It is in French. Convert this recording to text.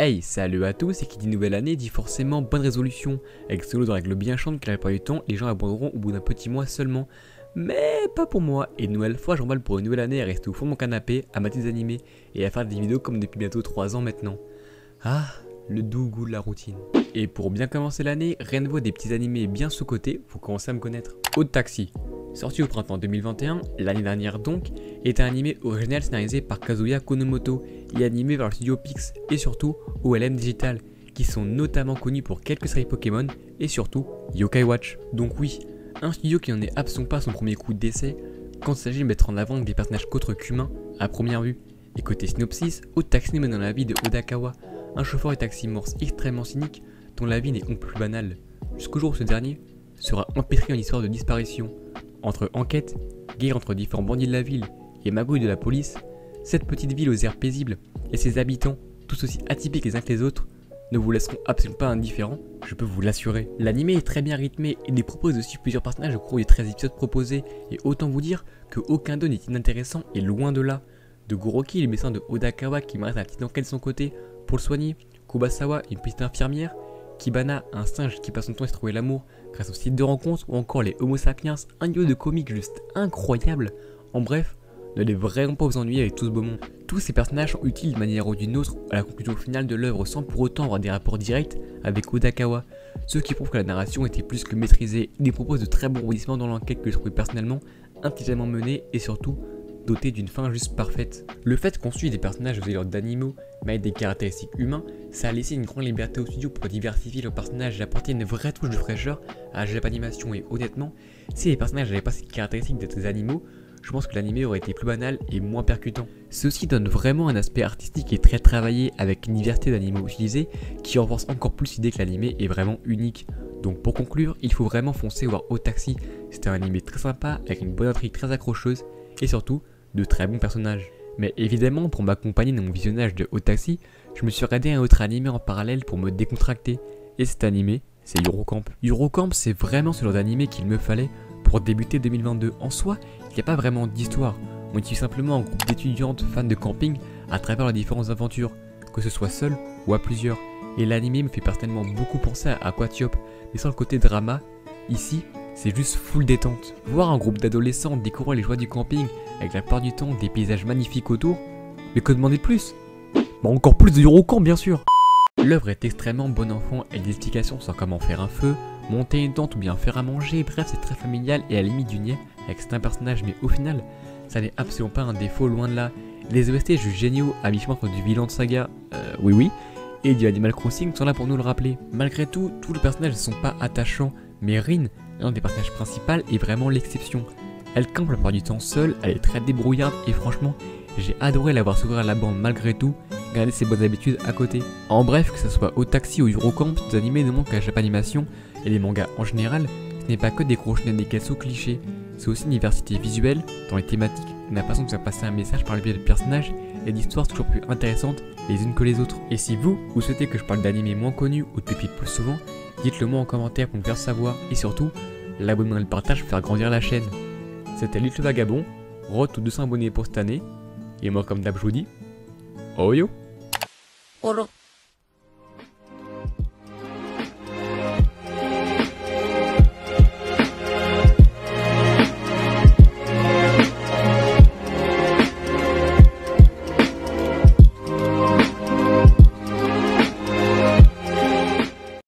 Hey, salut à tous, et qui dit nouvelle année dit forcément bonne résolution. Avec ce lot de règles bien chiantes que la plupart du temps, les gens abandonneront au bout d'un petit mois seulement. Mais pas pour moi, et une nouvelle fois j'emballe pour une nouvelle année à rester au fond de mon canapé, à mater des animés, et à faire des vidéos comme depuis bientôt 3 ans maintenant. Ah, le doux goût de la routine. Et pour bien commencer l'année, rien ne vaut des petits animés bien sous-cotés, faut commencer à me connaître. Odd Taxi. Sorti au printemps 2021, l'année dernière donc, est un animé original scénarisé par Kazuya Konomoto et animé par le studio Pix et surtout OLM Digital, qui sont notamment connus pour quelques séries Pokémon et surtout Yokai Watch. Donc oui, un studio qui n'en est absolument pas son premier coup d'essai quand il s'agit de mettre en avant des personnages qu'autres qu'humains à première vue. Et côté synopsis, Odd Taxi mène dans la vie de Odakawa, un chauffeur de taxi morse extrêmement cynique dont la vie n'est on plus banale, jusqu'au jour où ce dernier sera empêtré en histoire de disparition. Entre enquêtes, guerre entre différents bandits de la ville et magouilles de la police, cette petite ville aux airs paisibles et ses habitants, tous aussi atypiques les uns que les autres, ne vous laisseront absolument pas indifférents, je peux vous l'assurer. L'anime est très bien rythmé et il propose aussi plusieurs personnages au cours des 13 épisodes proposés, et autant vous dire que aucun d'eux n'est inintéressant et loin de là. De Goroki, le médecin de Odakawa qui mérite un petit enquête de son côté pour le soigner, Kubasawa, une petite infirmière, Kibana, un singe qui passe son temps à se trouver l'amour grâce au site de rencontre, ou encore les Homo sapiens, un duo de comiques juste incroyable. En bref, ne devez vraiment pas vous ennuyer avec tout ce beau monde. Tous ces personnages sont utiles d'une manière ou d'une autre à la conclusion finale de l'œuvre sans pour autant avoir des rapports directs avec Odakawa, ce qui prouve que la narration était plus que maîtrisée. Il propose de très bons rebondissements dans l'enquête que je trouvais personnellement intelligemment menée et surtout doté d'une fin juste parfaite. Le fait qu'on suit des personnages aux allures d'animaux mais avec des caractéristiques humains, ça a laissé une grande liberté au studio pour diversifier leurs personnages et apporter une vraie touche de fraîcheur à la Japanimation. Et honnêtement, si les personnages n'avaient pas ces caractéristiques d'être des animaux, je pense que l'anime aurait été plus banal et moins percutant. Ceci donne vraiment un aspect artistique et très travaillé avec une diversité d'animaux utilisés qui renforce encore plus l'idée que l'anime est vraiment unique. Donc pour conclure, il faut vraiment foncer voir Odd Taxi. C'est un anime très sympa avec une bonne intrigue très accrocheuse et surtout de très bons personnages. Mais évidemment, pour m'accompagner dans mon visionnage de Odd Taxi, je me suis regardé un autre animé en parallèle pour me décontracter. Et cet animé, c'est Yurocamp. Yurocamp, c'est vraiment ce genre d'animé qu'il me fallait pour débuter 2022. En soi, il n'y a pas vraiment d'histoire. On utilise simplement un groupe d'étudiantes fans de camping à travers leurs différentes aventures, que ce soit seul ou à plusieurs. Et l'animé me fait personnellement beaucoup penser à Aquatiop, mais sans le côté drama. Ici, c'est juste full détente. Voir un groupe d'adolescents découvrir les joies du camping avec la plupart du temps des paysages magnifiques autour, mais que demander de plus? Bah encore plus de Yurocamp bien sûr. L'œuvre est extrêmement bon enfant et des explications sur comment faire un feu, monter une tente ou bien faire à manger, bref c'est très familial et à la limite du niais avec certains personnages, mais au final, ça n'est absolument pas un défaut, loin de là. Les OST jugent géniaux à mi-chemin entre du Vinland Saga, oui, et du Animal Crossing sont là pour nous le rappeler. Malgré tout, tous les personnages ne sont pas attachants, mais Rin, l'un des personnages principaux, est vraiment l'exception. Elle campe la plupart du temps seule, elle est très débrouillarde et franchement, j'ai adoré la voir s'ouvrir à la bande malgré tout, garder ses bonnes habitudes à côté. En bref, que ce soit Odd Taxi ou Yurocamp, ces animés ne montrent que la Japanimation et les mangas en général, ce n'est pas que des gros shonen des cassous clichés, c'est aussi une diversité visuelle dans les thématiques, une façon de faire passer un message par le biais de personnages et d'histoires toujours plus intéressantes les unes que les autres. Et si vous souhaitez que je parle d'animés moins connus ou de pépites plus souvent, dites-le moi en commentaire pour me faire savoir, et surtout, l'abonnement et le partage pour faire grandir la chaîne. C'était Little Vagabond, road to 200 abonnés pour cette année, et moi comme d'hab je vous dis, oh yo!